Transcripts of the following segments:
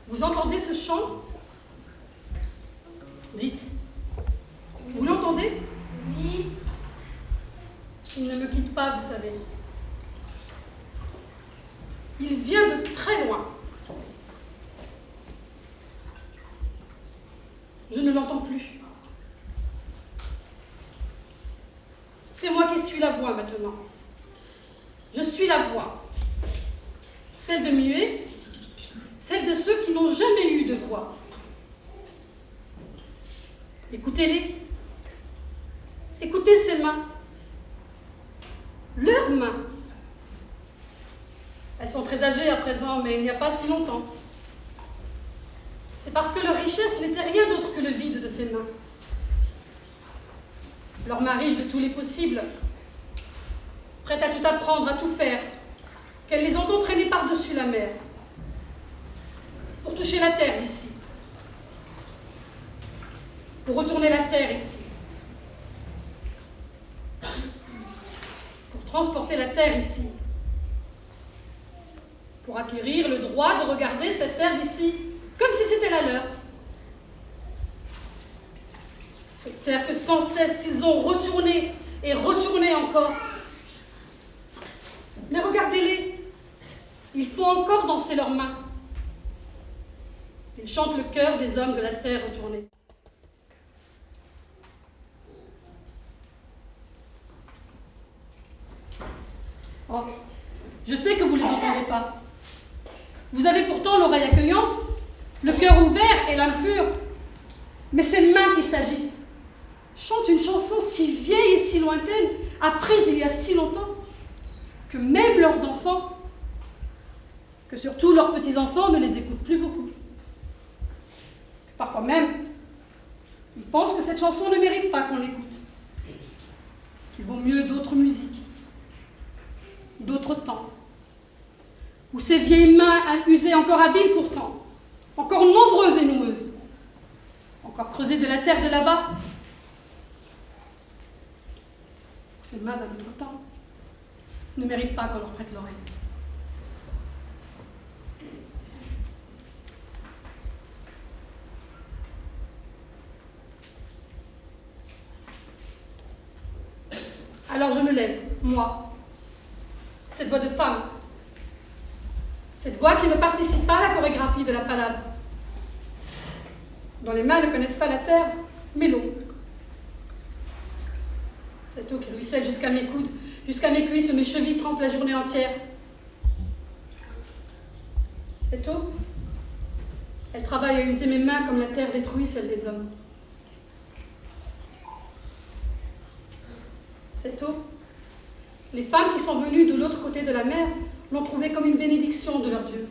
Vous entendez ce chant? Dites. Vous l'entendez? Oui. Il ne me quitte pas, vous savez. Il vient de très loin. Je ne l'entends plus. C'est moi qui suis la voix maintenant. Je suis la voix. Celle de muets, celle de ceux qui n'ont jamais eu de voix. Écoutez-les. Écoutez ces mains. Leurs mains. Elles sont très âgées à présent, mais il n'y a pas si longtemps. C'est parce que leur richesse n'était rien d'autre que le vide de ces mains. Leurs mains riches de tous les possibles, prêtes à tout apprendre, à tout faire, qu'elles les ont entraînées par-dessus la mer, pour toucher la terre d'ici, pour retourner la terre ici, pour transporter la terre ici, pour acquérir le droit de regarder cette terre d'ici, comme si c'était la leur. Cette terre que sans cesse ils ont retournée et retournée encore. Mais regardez-les, ils font encore danser leurs mains. Ils chantent le cœur des hommes de la terre retournée. Oh, je sais que vous ne les entendez pas. Vous avez pourtant l'oreille accueillante, le cœur ouvert et l'âme pure. Mais ces mains qui s'agitent chantent une chanson si vieille et si lointaine, apprise il y a si longtemps, que même leurs enfants, que surtout leurs petits-enfants ne les écoutent plus beaucoup. Parfois même, ils pensent que cette chanson ne mérite pas qu'on l'écoute, qu'il vaut mieux d'autres musiques, d'autres temps, où ces vieilles mains usées, encore habiles pourtant, encore nombreuses et noueuses, encore creusées de la terre de là-bas, où ces mains d'un autre temps ne méritent pas qu'on leur prête l'oreille. Alors je me lève, moi, cette voix de femme, cette voix qui ne participe pas à la chorégraphie de la palabre, dont les mains ne connaissent pas la terre, mais l'eau. Cette eau qui ruisselle jusqu'à mes coudes, jusqu'à mes cuisses où mes chevilles trempent la journée entière. Cette eau, elle travaille à user mes mains comme la terre détruit celle des hommes. Cette eau, les femmes qui sont venues de l'autre côté de la mer l'ont trouvée comme une bénédiction de leur Dieu,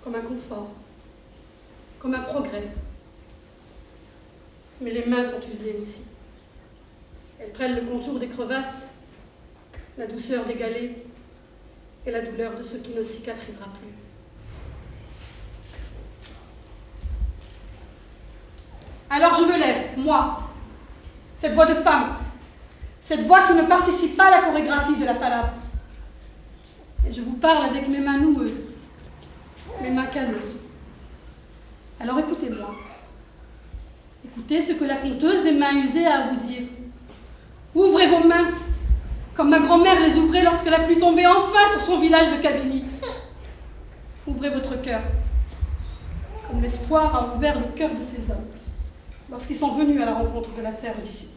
comme un confort, comme un progrès. Mais les mains sont usées aussi. Elles prennent le contour des crevasses, la douceur des galets et la douleur de ce qui ne cicatrisera plus. Alors je me lève, moi, cette voix de femme, cette voix qui ne participe pas à la chorégraphie de la palabre. Et je vous parle avec mes mains noueuses, mes mains calleuses. Alors écoutez-moi. Écoutez ce que la conteuse des mains usées a à vous dire. Ouvrez vos mains, comme ma grand-mère les ouvrait lorsque la pluie tombait enfin sur son village de Kabylie. Ouvrez votre cœur, comme l'espoir a ouvert le cœur de ces hommes, lorsqu'ils sont venus à la rencontre de la terre d'ici.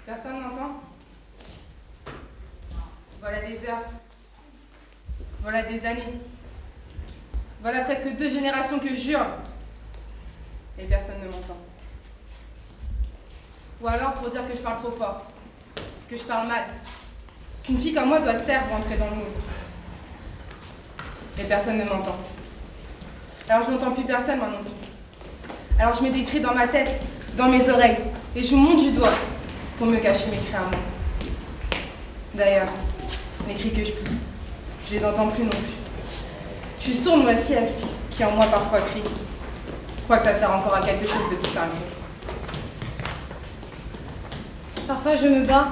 Personne n'entend? Voilà des heures. Voilà des années. Voilà presque 2 générations que je hurle. Et personne ne m'entend. Ou alors pour dire que je parle trop fort, que je parle mal, qu'une fille comme moi doit se taire pour entrer dans le moule. Et personne ne m'entend. Alors je n'entends plus personne, moi non plus. Alors je mets des cris dans ma tête, dans mes oreilles, et je monte du doigt pour me cacher mes cris à moi. D'ailleurs, les cris que je pousse, je les entends plus non plus. Je suis sourde moi aussi, qui en moi parfois crie. Je crois que ça sert encore à quelque chose de pousser un cri. Parfois je me bats,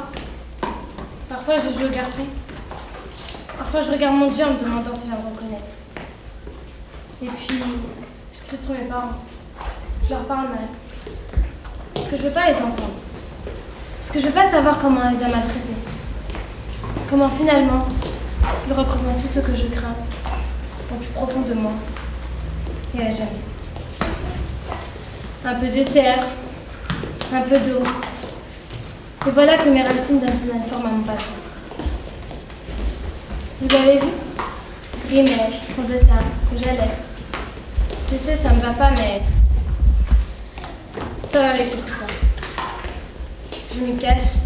parfois je joue au garçon, parfois je regarde mon Dieu en me demandant s'il va me reconnaître. Et puis, je crie sur mes parents, je leur parle mal, parce que je veux pas les entendre, parce que je veux pas savoir comment elle les a maltraités, comment finalement ils représentent tout ce que je crains, au plus profond de moi, et à jamais. Un peu de terre, un peu d'eau. Et voilà que mes racines donnent une forme à mon passé. Vous avez vu? rimaient, fond de teint, rouge à lèvres. Je sais, ça me va pas, mais ça va avec le temps. Je m'y cache,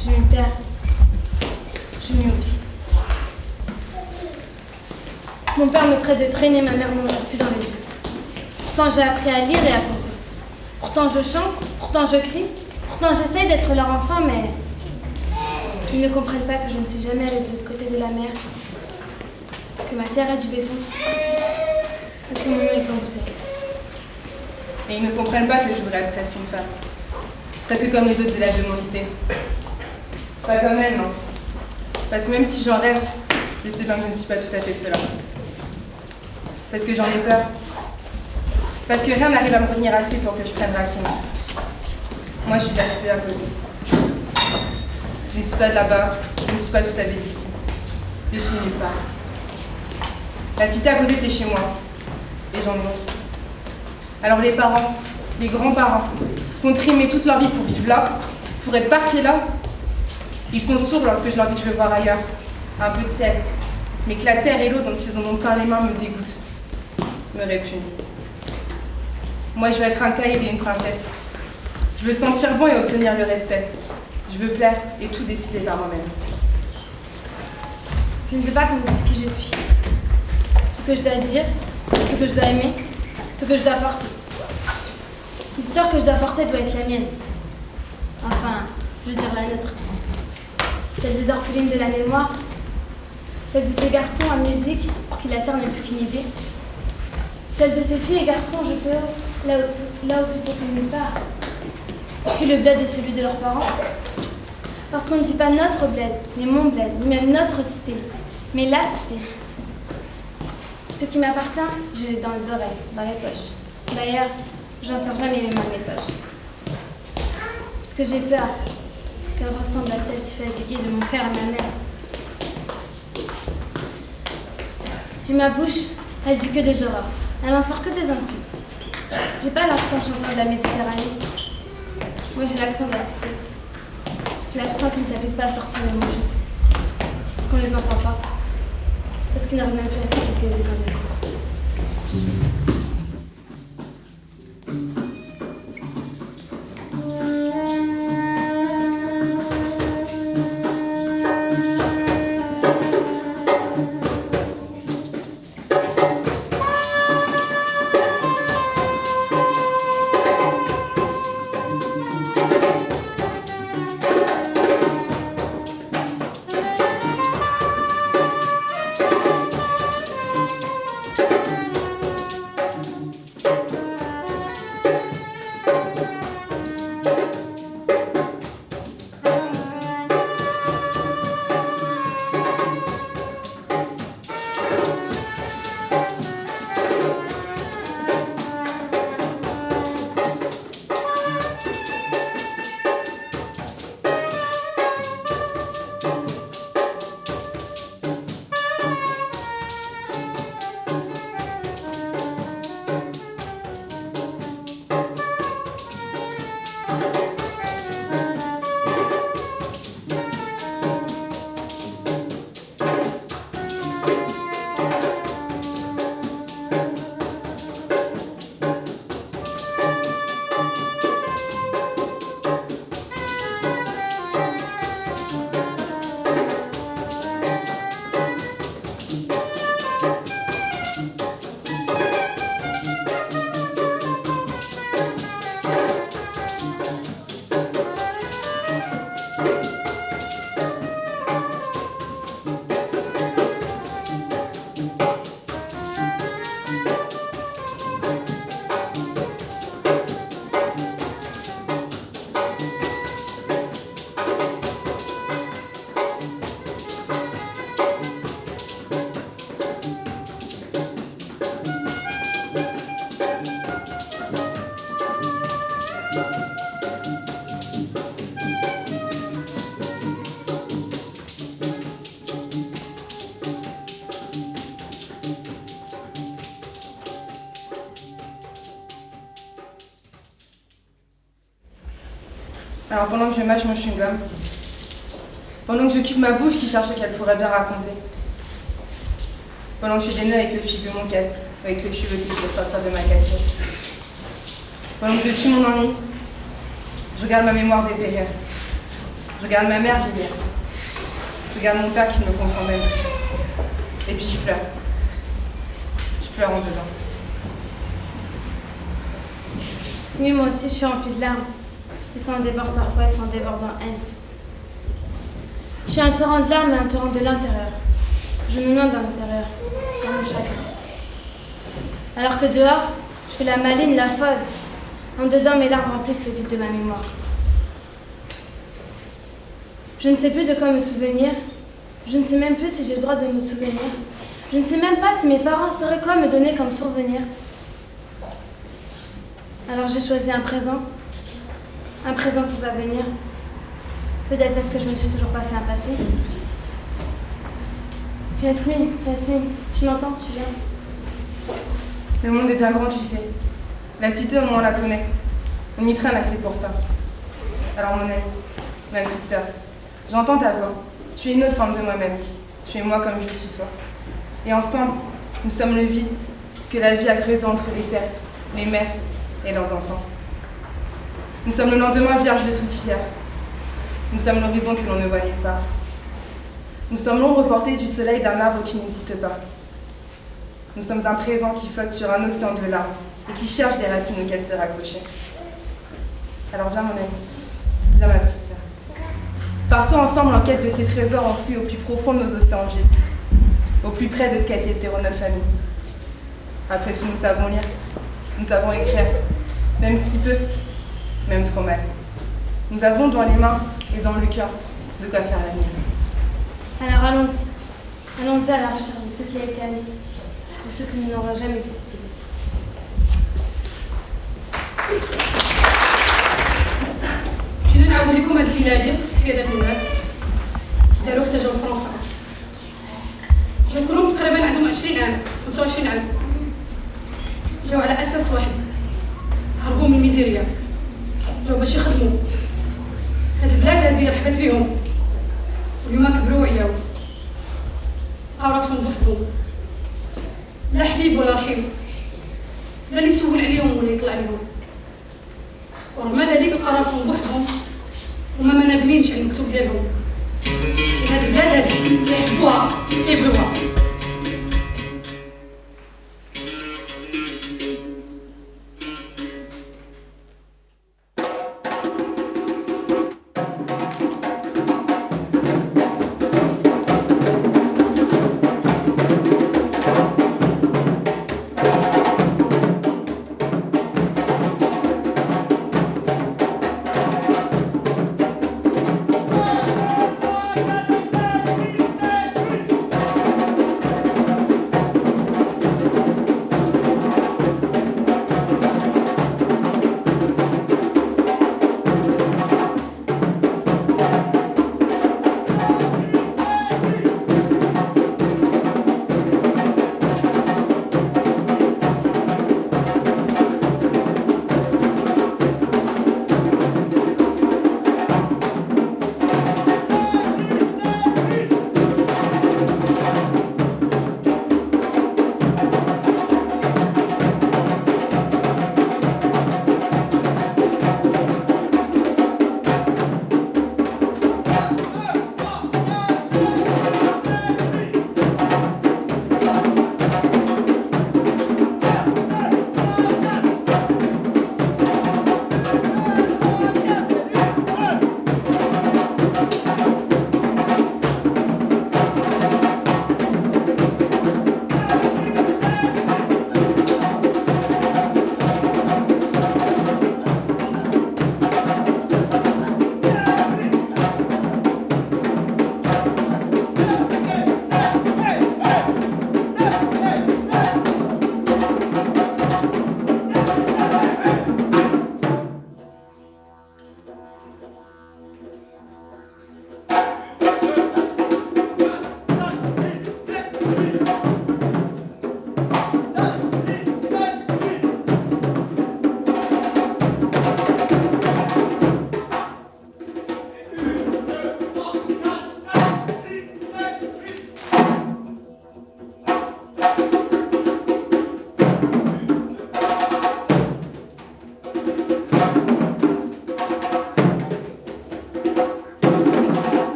je m'y perds, je m'y oublie. Mon père me traite de traîner, ma mère ne me regarde plus dans les yeux. Pourtant j'ai appris à lire et à compter. Pourtant je chante, pourtant je crie, pourtant j'essaye d'être leur enfant, mais ils ne comprennent pas que je ne suis jamais allée de l'autre côté de la mer, que ma terre est du béton, et que mon nom est en bouteille. Et ils ne comprennent pas que je voudrais être presque une femme. Presque comme les autres élèves de mon lycée. Pas comme elle, non. Parce que même si j'en rêve, je sais bien que je ne suis pas tout à fait cela. Parce que j'en ai peur. Parce que rien n'arrive à me retenir assez pour que je prenne racine. Moi, je suis de la cité d'à côté. Je ne suis pas de là-bas, je ne suis pas tout à fait d'ici. Je suis nulle part. La cité à côté, c'est chez moi. Et j'en honte. Alors les parents, les grands-parents, qui ont trimé toute leur vie pour vivre là, pour être parqués là, ils sont sourds lorsque je leur dis que je veux voir ailleurs. Un peu de ciel. Mais que la terre et l'eau dont ils en ont plein les mains me dégoûtent, me répugnent. Moi, je veux être un caïd et une princesse. Je veux sentir bon et obtenir le respect. Je veux plaire et tout décider par moi-même. Je ne veux pas qu'on me dise qui je suis. Ce que je dois dire, ce que je dois aimer, ce que je dois porter. L'histoire que je dois porter doit être la mienne. Enfin, je veux dire la nôtre. Celle des orphelines de la mémoire, celle de ces garçons amnésiques pour qui la terre n'est plus qu'une idée, celle de ces filles et garçons jetés là où plutôt que nulle part. Puis le bled est celui de leurs parents. Parce qu'on ne dit pas notre bled, mais mon bled, ni même notre cité, mais la cité. Ce qui m'appartient, je l'ai dans les oreilles, dans les poches. D'ailleurs, j'en sers jamais mes mains de mes poches. Parce que j'ai peur qu'elle ressemble à celle si fatiguée de mon père et ma mère. Et ma bouche, elle dit que des horreurs. Elle n'en sort que des insultes. J'ai pas l'accent chanteur de la Méditerranée. Moi, j'ai l'accent de la cité. L'accent qui ne s'applique pas à sortir les mots justes. Parce qu'on les entend pas. Parce qu'ils n'arrivent même plus à s'écouter les uns les autres. Alors pendant que je mâche mon chewing-gum, pendant que j'occupe ma bouche qui cherche ce qu'elle pourrait bien raconter, Pendant que je fais des nœuds avec le fil de mon casque, avec les cheveux que je vais sortir de ma casquette. Pendant que je tue mon ennui, je regarde ma mémoire dépérir. Je regarde ma mère vieillir. Je regarde mon père qui ne me comprend même plus. Et puis je pleure. Je pleure en dedans. Oui, moi aussi, je suis remplie de larmes. Et ça en déborde parfois, et ça en déborde en haine. Je suis un torrent de larmes et un torrent de l'intérieur. Je me noie dans l'intérieur, dans mon chagrin. Alors que dehors, je fais la maline, la folle. En dedans, mes larmes remplissent le vide de ma mémoire. Je ne sais plus de quoi me souvenir. Je ne sais même plus si j'ai le droit de me souvenir. Je ne sais même pas si mes parents sauraient quoi me donner comme souvenir. Alors j'ai choisi un présent sans avenir. Peut-être parce que je ne me suis toujours pas fait un passé. Yasmine, tu m'entends, tu viens? Le monde est bien grand, tu sais. La cité, au moins, on la connaît. On y traîne assez pour ça. Alors mon ami, ma petite sœur, j'entends ta voix. Tu es une autre forme de moi-même. Tu es moi comme je suis toi. Et ensemble, nous sommes le vide que la vie a creusé entre les terres, les mers et leurs enfants. Nous sommes le lendemain vierge de tout hier. Nous sommes l'horizon que l'on ne voit nulle part. Nous sommes l'ombre portée du soleil d'un arbre qui n'existe pas. Nous sommes un présent qui flotte sur un océan de larmes et qui cherche des racines auxquelles se raccrocher. Alors viens mon ami, viens ma petite sœur. Partons ensemble en quête de ces trésors enfouis au plus profond de nos océans vides, au plus près de ce qu'a été le terreau de notre famille. Après tout, nous savons lire, nous savons écrire, même si peu, même trop mal. Nous avons dans les mains et dans le cœur de quoi faire l'avenir. Alors allons-y. Allons-y à la recherche de ce qui a été à nous, de ce que nous n'aurons jamais eu cessé. جينا نعاود لكم هاد الليله هادي قصه هاد الناس داروا احتاجوا لفرنسا. جاو كلهم تقريبا عندهم 20 عام 25 عام. جاو على اساس واحد، هربوا من ميزيريا، جاو باش يخدموا. هاد البلاد هادي رحبت بهم، واليوم كبروا وعياو، لقاو راسهم بوحدهم، لا حبيب ولا رحيم، لا اللي يسول عليهم ولا يطلع عليهم. ورغم ذلك لقاو راسهم بوحدهم وما نادمينش على المكتوب ديالهم. هاد البلاد هادي كيحبوها كيبغيوها.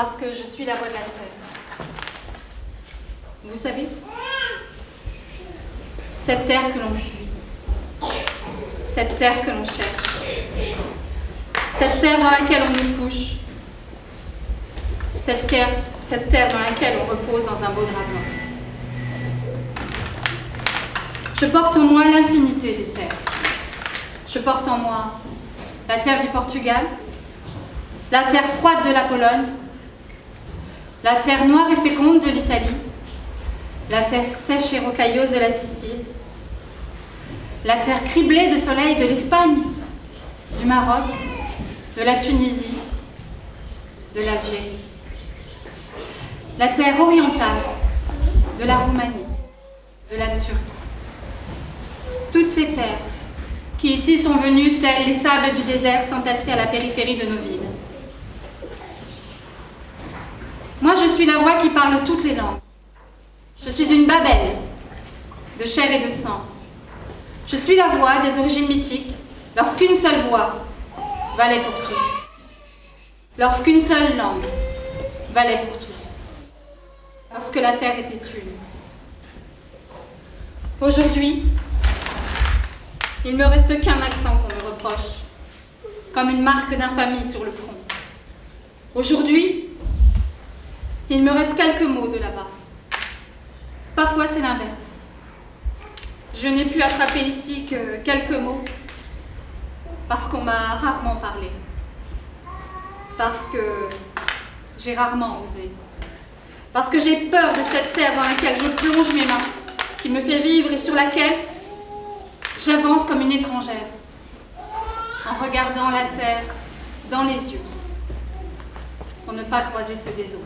parce que je suis la voix de la terre. Vous savez, cette terre que l'on fuit, cette terre que l'on cherche, cette terre dans laquelle on nous couche, cette terre dans laquelle on repose dans un beau drap blanc. Je porte en moi l'infinité des terres. Je porte en moi la terre du Portugal, la terre froide de la Pologne, la terre noire et féconde de l'Italie, la terre sèche et rocailleuse de la Sicile, la terre criblée de soleil de l'Espagne, du Maroc, de la Tunisie, de l'Algérie, la terre orientale de la Roumanie, de la Turquie. Toutes ces terres qui ici sont venues, telles les sables du désert, s'entasser à la périphérie de nos villes. Moi, je suis la voix qui parle toutes les langues. Je suis une Babel, de chair et de sang. Je suis la voix des origines mythiques, lorsqu'une seule voix valait pour tous. Lorsqu'une seule langue valait pour tous. Lorsque la terre était une. Aujourd'hui, il ne me reste qu'un accent qu'on me reproche, comme une marque d'infamie sur le front. Aujourd'hui, il me reste quelques mots de là-bas. Parfois, c'est l'inverse. Je n'ai pu attraper ici que quelques mots, parce qu'on m'a rarement parlé, parce que j'ai rarement osé, parce que j'ai peur de cette terre dans laquelle je plonge mes mains, qui me fait vivre et sur laquelle j'avance comme une étrangère, en regardant la terre dans les yeux, pour ne pas croiser ceux des autres.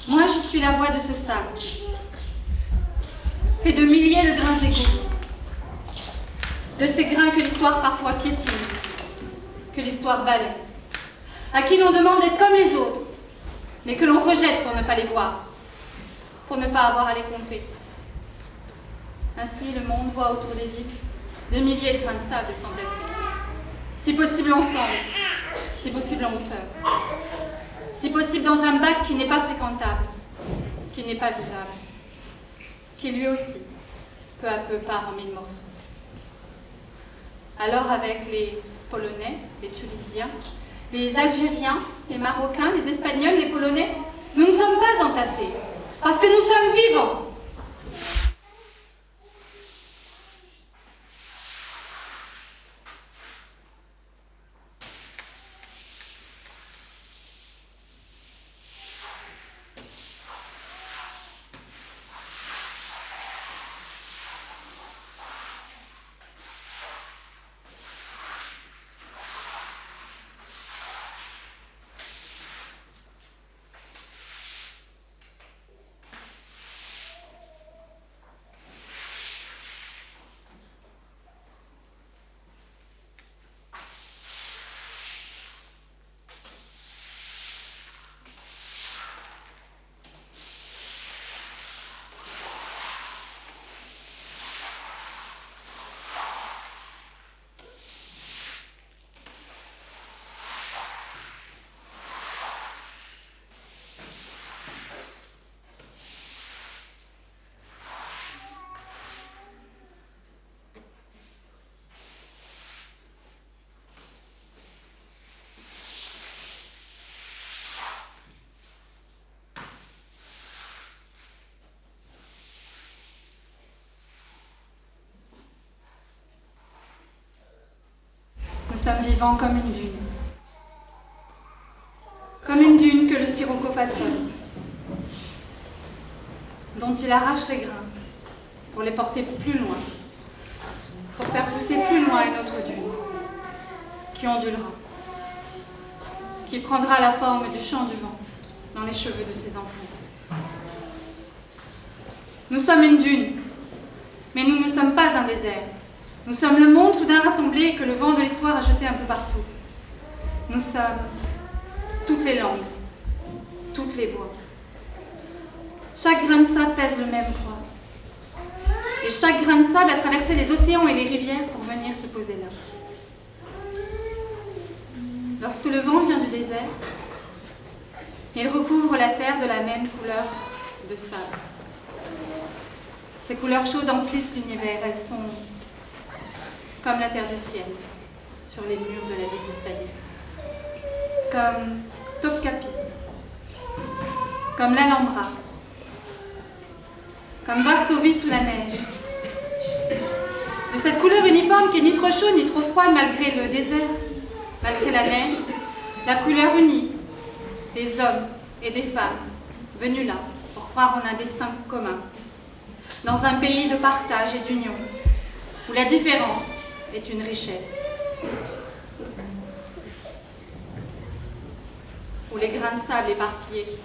Moi, je suis la voix de ce sable, fait de milliers de grains égaux, de ces grains que l'histoire parfois piétine, que l'histoire balaie, à qui l'on demande d'être comme les autres, mais que l'on rejette pour ne pas les voir, pour ne pas avoir à les compter. Ainsi, le monde voit autour des villes des milliers de grains de sable s'entasser, si possible ensemble, si possible en hauteur. Si possible dans un bac qui n'est pas fréquentable, qui n'est pas vivable, qui lui aussi, peu à peu, part en mille morceaux. Alors avec les Polonais, les Tunisiens, les Algériens, les Marocains, les Espagnols, les Polonais, nous ne sommes pas entassés, parce que nous sommes vivants. sommes vivants comme une dune. Comme une dune que le sirocco façonne, dont il arrache les grains pour les porter plus loin, pour faire pousser plus loin une autre dune, qui ondulera, qui prendra la forme du chant du vent dans les cheveux de ses enfants. Nous sommes une dune, mais nous ne sommes pas un désert. Nous sommes le monde soudain rassemblé et que le vent de l'histoire a jeté un peu partout. Nous sommes toutes les langues, toutes les voix. Chaque grain de sable pèse le même poids. Et chaque grain de sable a traversé les océans et les rivières pour venir se poser là. Lorsque le vent vient du désert, il recouvre la terre de la même couleur de sable. Ces couleurs chaudes emplissent l'univers. Elles sont comme la terre du ciel sur les murs de la ville d'Italie. Comme Topkapi, comme l'Alhambra, comme Varsovie sous la neige. De cette couleur uniforme qui est ni trop chaude ni trop froide malgré le désert, malgré la neige, la couleur unie des hommes et des femmes venus là pour croire en un destin commun, dans un pays de partage et d'union, où la différence est une richesse, où les grains de sable éparpillés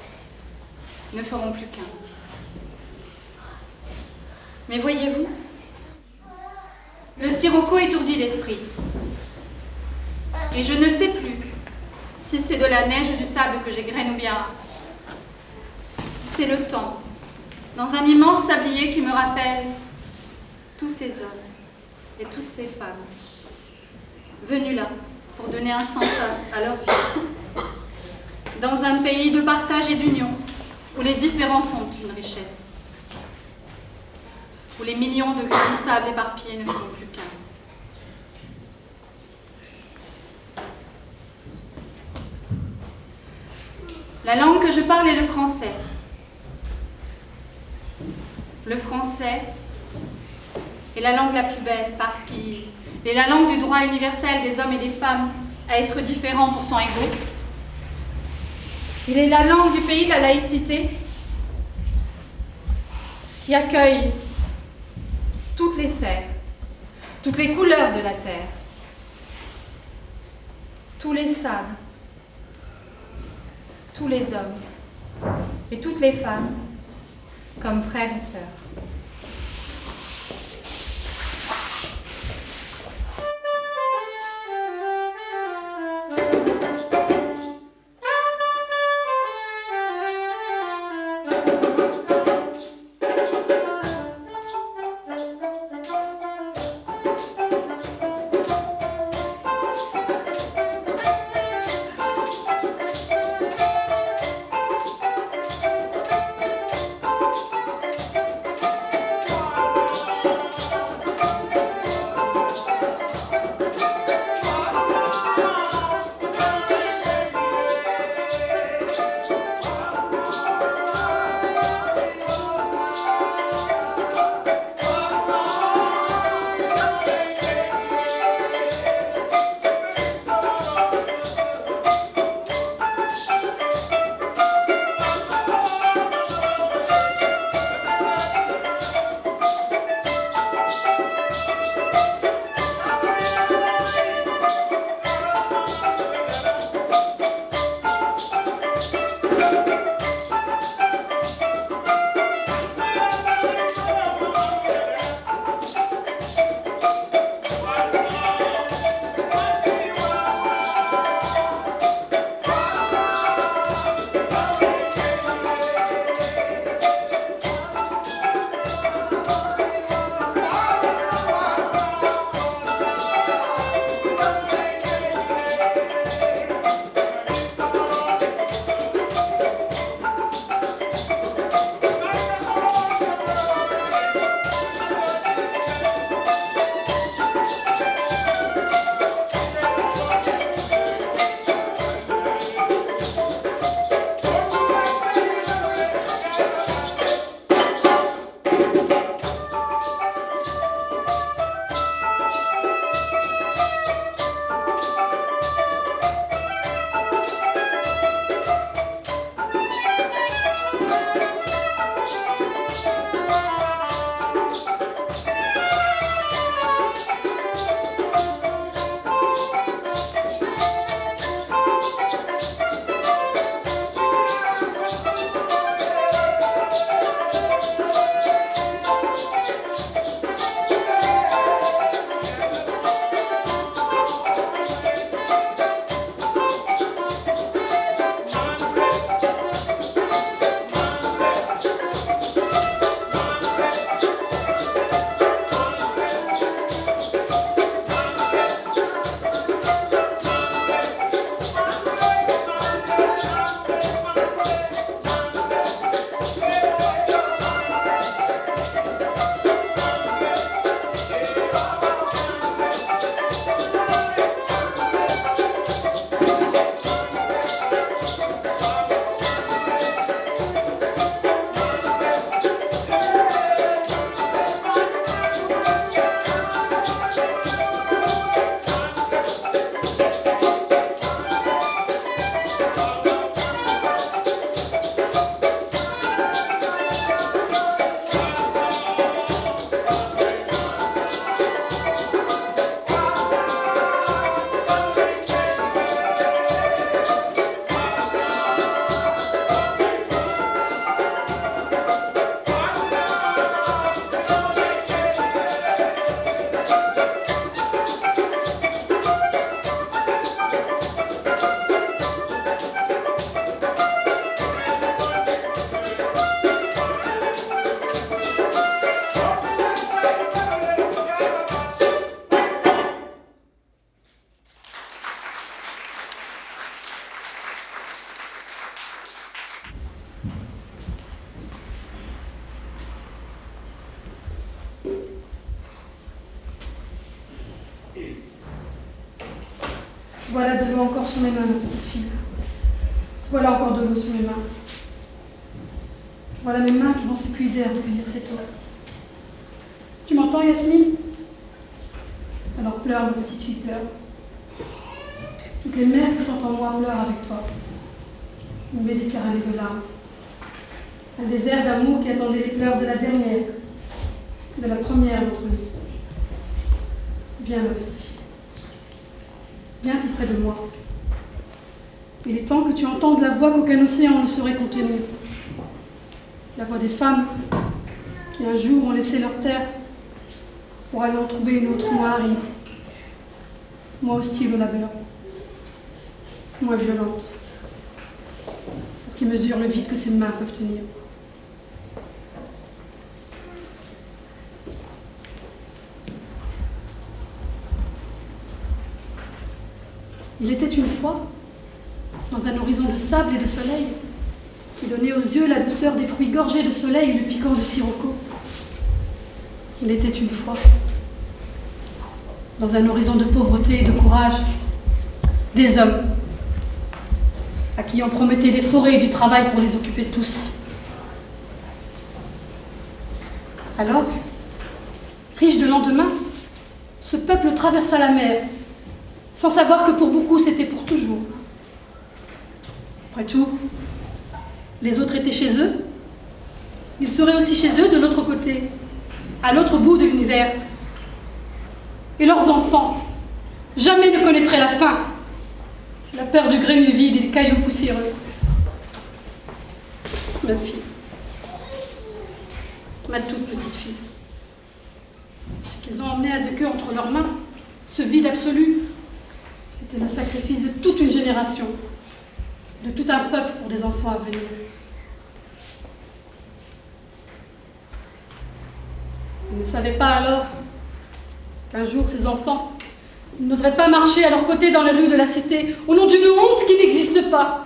ne feront plus qu'un. Mais voyez-vous, le sirocco étourdit l'esprit. Et je ne sais plus si c'est de la neige ou du sable que j'égrène ou bien c'est le temps, dans un immense sablier qui me rappelle tous ces hommes et toutes ces femmes venus là pour donner un sens à leur vie. Dans un pays de partage et d'union, où les différences sont une richesse, où les millions de grains de sable éparpillés ne feront plus qu'un. La langue que je parle est le français. Le français est la langue la plus belle parce qu'il est la langue du droit universel des hommes et des femmes à être différents pourtant égaux. Il est la langue du pays de la laïcité qui accueille toutes les terres, toutes les couleurs de la terre, tous les sables, tous les hommes et toutes les femmes comme frères et sœurs. Voilà de l'eau encore sur mes mains, ma petite fille. Voilà encore de l'eau sur mes mains. Voilà mes mains qui vont s'épuiser à recueillir cette eau. Tu m'entends, Yasmine? Alors pleure, ma petite fille, pleure. Toutes les mères qui sont en moi pleurent avec toi. On met des caramels de larmes. Un désert d'amour qui attendait les pleurs de la dernière, de la première d'entre nous. Viens, ma petite fille. Viens plus près de moi. Il est temps que tu entendes la voix qu'aucun océan ne saurait contenir. La voix des femmes qui un jour ont laissé leur terre pour aller en trouver une autre moins aride, moins hostile au labeur, moins violente, qui mesure le vide que ses mains peuvent tenir. Il était une fois, dans un horizon de sable et de soleil, qui donnait aux yeux la douceur des fruits gorgés de soleil et le piquant du sirocco. Il était une fois, dans un horizon de pauvreté et de courage, des hommes à qui on promettait des forêts et du travail pour les occuper tous. Alors, riche de lendemain, ce peuple traversa la mer, sans savoir que pour beaucoup c'était pour toujours. Après tout, les autres étaient chez eux. Ils seraient aussi chez eux de l'autre côté, à l'autre bout de l'univers. Et leurs enfants jamais ne connaîtraient la faim, la peur du grêle vide et des cailloux poussiéreux. Ma fille, ma toute petite fille, ce qu'ils ont emmené avec eux entre leurs mains, ce vide absolu, c'était le sacrifice de toute une génération, de tout un peuple pour des enfants à venir. Ils ne savaient pas alors qu'un jour ces enfants n'oseraient pas marcher à leur côté dans les rues de la cité au nom d'une honte qui n'existe pas.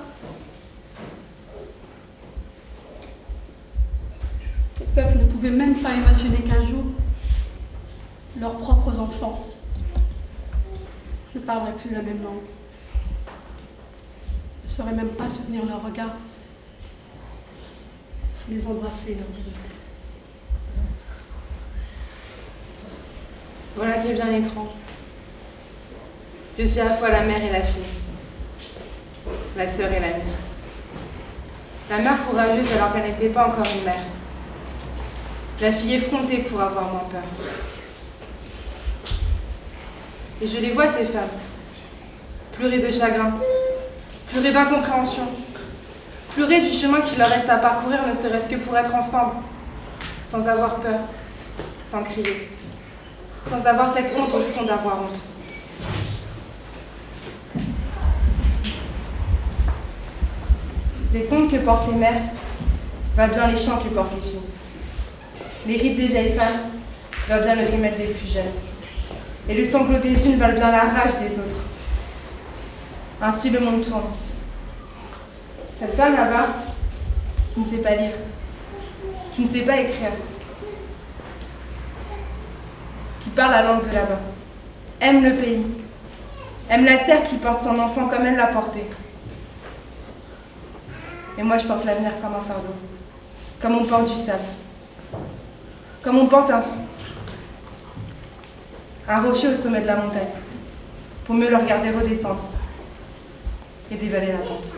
Ce peuple ne pouvait même pas imaginer qu'un jour leurs propres enfants ne parleraient plus la même langue, ne sauraient même pas soutenir leur regard, les embrasser et leur dire je t'aime. Voilà qui est bien étrange. Je suis à la fois la mère et la fille, la sœur et l'amie. La mère courageuse alors qu'elle n'était pas encore une mère. La fille effrontée pour avoir moins peur. Et je les vois, ces femmes, pleurer de chagrin, pleurer d'incompréhension, pleurer du chemin qu'il leur reste à parcourir, ne serait-ce que pour être ensemble, sans avoir peur, sans crier, sans avoir cette honte au fond d'avoir honte. Les contes que portent les mères valent bien les chants que portent les filles. Les rides des vieilles femmes valent bien le rimel des plus jeunes. Et le sanglot des unes valent bien la rage des autres. Ainsi le monde tourne. Cette femme là-bas, qui ne sait pas lire, qui ne sait pas écrire, qui parle la langue de là-bas, aime le pays, aime la terre qui porte son enfant comme elle l'a porté. Et moi je porte l'avenir comme un fardeau, comme on porte du sable, comme on porte un rocher au sommet de la montagne, pour mieux le regarder redescendre et dévaler la pente.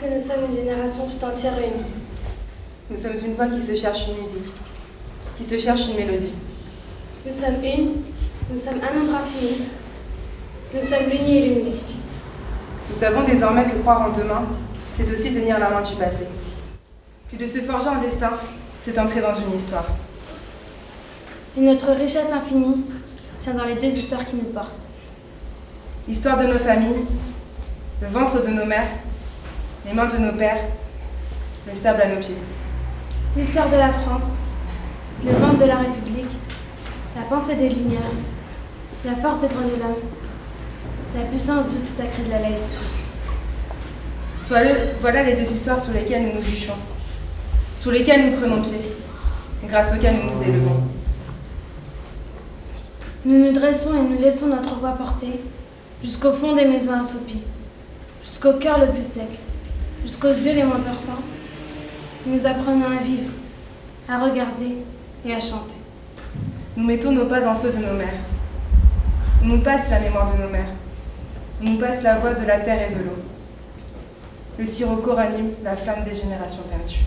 que nous sommes une génération tout entière réunie. Nous sommes une voix qui se cherche une musique, qui se cherche une mélodie. Nous sommes une, nous sommes un nombre infini. Nous sommes l'uni et le multiple. Nous savons désormais que croire en demain, c'est aussi tenir la main du passé. Puis de se forger un destin, c'est entrer dans une histoire. Et notre richesse infinie tient dans les deux histoires qui nous portent. L'histoire de nos familles, le ventre de nos mères, les mains de nos pères, le sable à nos pieds. L'histoire de la France, le ventre de la République, la pensée des Lumières, la force des droits de l'homme, la puissance douce et sacrée de la laïcité. Voilà les deux histoires sur lesquelles nous nous juchons, sur lesquelles nous prenons pied, et grâce auxquelles nous nous élevons. Nous nous dressons et nous laissons notre voix porter jusqu'au fond des maisons assoupies, jusqu'au cœur le plus sec, jusqu'aux yeux les moins perçants. Nous apprenons à vivre, à regarder et à chanter. Nous mettons nos pas dans ceux de nos mères. On nous passe la mémoire de nos mères. On nous passe la voix de la terre et de l'eau. Le sirocco ranime la flamme des générations perdues.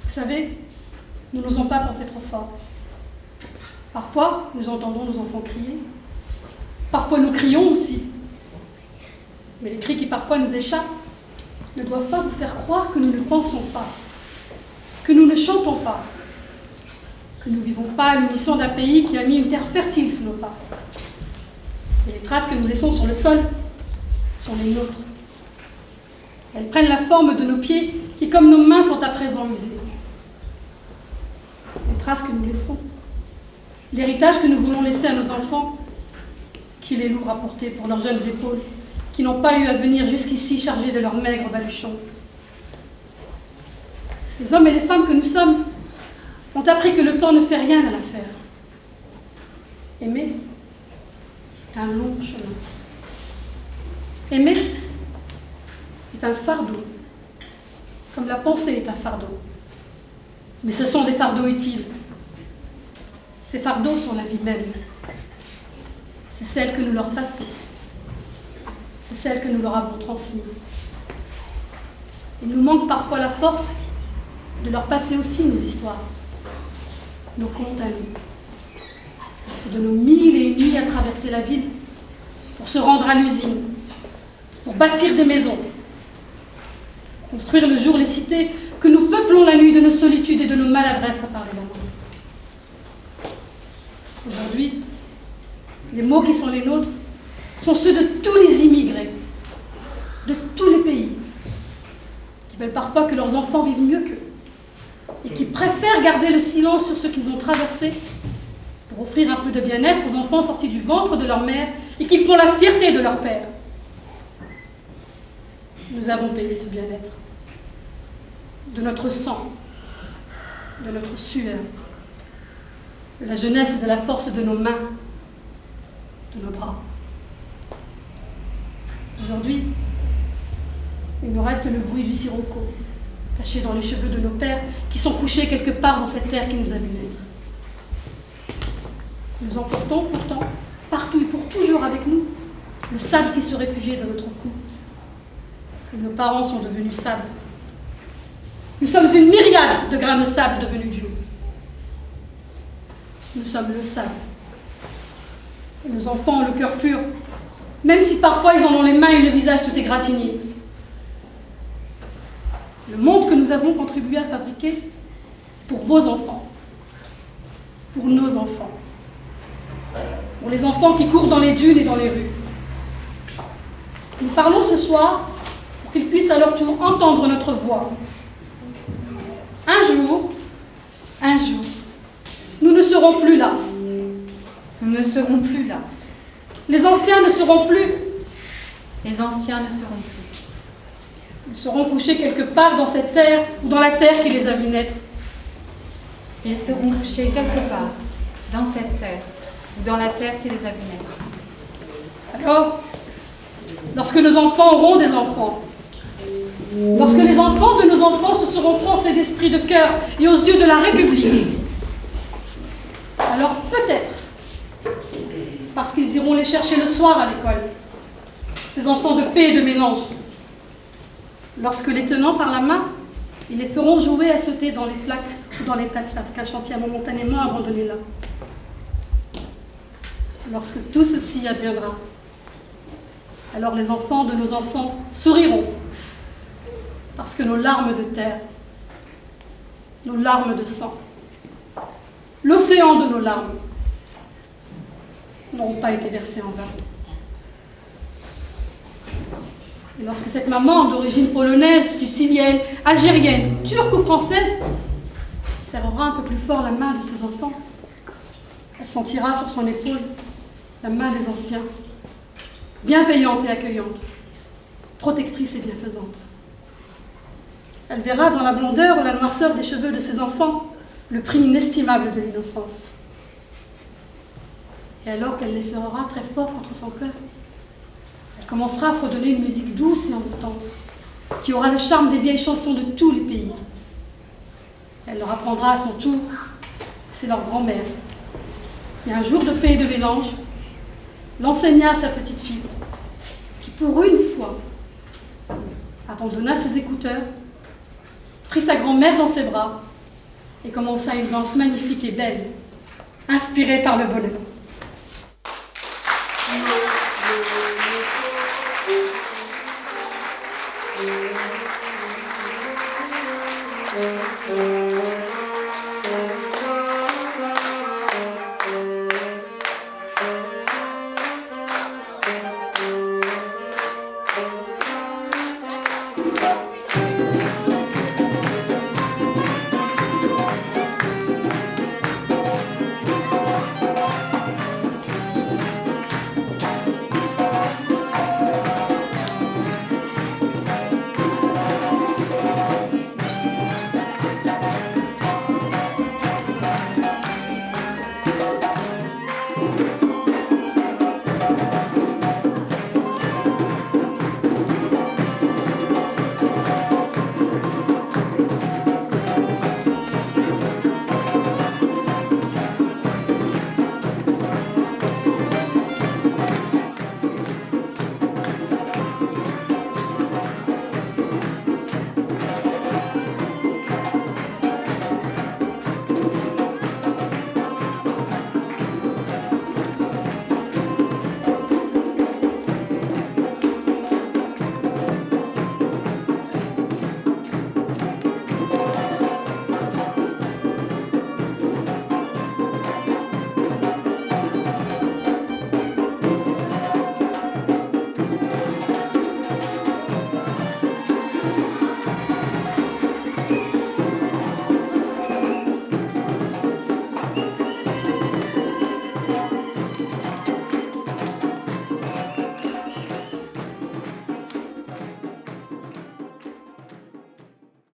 Vous savez, nous n'osons pas penser trop fort. Parfois, nous entendons nos enfants crier. Parfois, nous crions aussi. Mais les cris qui parfois nous échappent ne doivent pas vous faire croire que nous ne pensons pas, que nous ne chantons pas, que nous ne vivons pas à l'unisson d'un pays qui a mis une terre fertile sous nos pas. Et les traces que nous laissons sur le sol sont les nôtres. Elles prennent la forme de nos pieds qui, comme nos mains, sont à présent usés. Les traces que nous laissons, l'héritage que nous voulons laisser à nos enfants, qu'il est lourd à porter pour leurs jeunes épaules, qui n'ont pas eu à venir jusqu'ici chargés de leurs maigres baluchons. Les hommes et les femmes que nous sommes ont appris que le temps ne fait rien à l'affaire. Aimer est un long chemin. Aimer est un fardeau, comme la pensée est un fardeau. Mais ce sont des fardeaux utiles. Ces fardeaux sont la vie même. C'est celle que nous leur passons. C'est celle que nous leur avons transmise. Il nous manque parfois la force de leur passer aussi nos histoires, nos contes à nous. C'est de nos 1001 nuits à traverser la ville pour se rendre à l'usine, pour bâtir des maisons, construire le jour les cités, que nous peuplons la nuit de nos solitudes et de nos maladresses à parler d'amour. Aujourd'hui, les mots qui sont les nôtres sont ceux de tous les immigrés, de tous les pays, qui veulent parfois que leurs enfants vivent mieux qu'eux, et qui préfèrent garder le silence sur ce qu'ils ont traversé pour offrir un peu de bien-être aux enfants sortis du ventre de leur mère et qui font la fierté de leur père. Nous avons payé ce bien-être, de notre sang, de notre sueur, de la jeunesse et de la force de nos mains, de nos bras. Aujourd'hui, il nous reste le bruit du sirocco, caché dans les cheveux de nos pères, qui sont couchés quelque part dans cette terre qui nous a vu naître. Nous emportons pourtant, partout et pour toujours avec nous, le sable qui se réfugiait dans notre cou, que nos parents sont devenus sable. Nous sommes une myriade de grains de sable devenus Dieu. Nous sommes le sable. Et nos enfants ont le cœur pur, même si parfois ils en ont les mains et le visage tout égratigné. Le monde que nous avons contribué à fabriquer pour vos enfants, pour nos enfants, pour les enfants qui courent dans les dunes et dans les rues. Nous parlons ce soir pour qu'ils puissent à leur tour entendre notre voix. Un jour, nous ne serons plus là. Nous ne serons plus là. Les anciens ne seront plus. Les anciens ne seront plus. Ils seront couchés quelque part dans cette terre ou dans la terre qui les a vus naître. Ils seront couchés quelque part, dans cette terre ou dans la terre qui les abîmait. Alors, lorsque nos enfants auront des enfants, lorsque les enfants de nos enfants se seront français d'esprit, de cœur et aux yeux de la République, alors peut-être, parce qu'ils iront les chercher le soir à l'école, ces enfants de paix et de mélange, lorsque les tenant par la main, ils les feront jouer à sauter dans les flaques ou dans les tas de sable qu'un chantier a momentanément abandonné là. Lorsque tout ceci adviendra, alors les enfants de nos enfants souriront, parce que nos larmes de terre, nos larmes de sang, l'océan de nos larmes n'auront pas été versés en vain. Et lorsque cette maman d'origine polonaise, sicilienne, algérienne, turque ou française serrera un peu plus fort la main de ses enfants, elle sentira sur son épaule la main des anciens, bienveillante et accueillante, protectrice et bienfaisante. Elle verra dans la blondeur ou la noirceur des cheveux de ses enfants le prix inestimable de l'innocence. Et alors qu'elle les serrera très fort contre son cœur, elle commencera à fredonner une musique douce et envoûtante, qui aura le charme des vieilles chansons de tous les pays. Elle leur apprendra à son tour que c'est leur grand-mère, qui un jour de paix et de mélange, l'enseigna à sa petite fille, qui pour une fois abandonna ses écouteurs, prit sa grand-mère dans ses bras et commença une danse magnifique et belle, inspirée par le bonheur.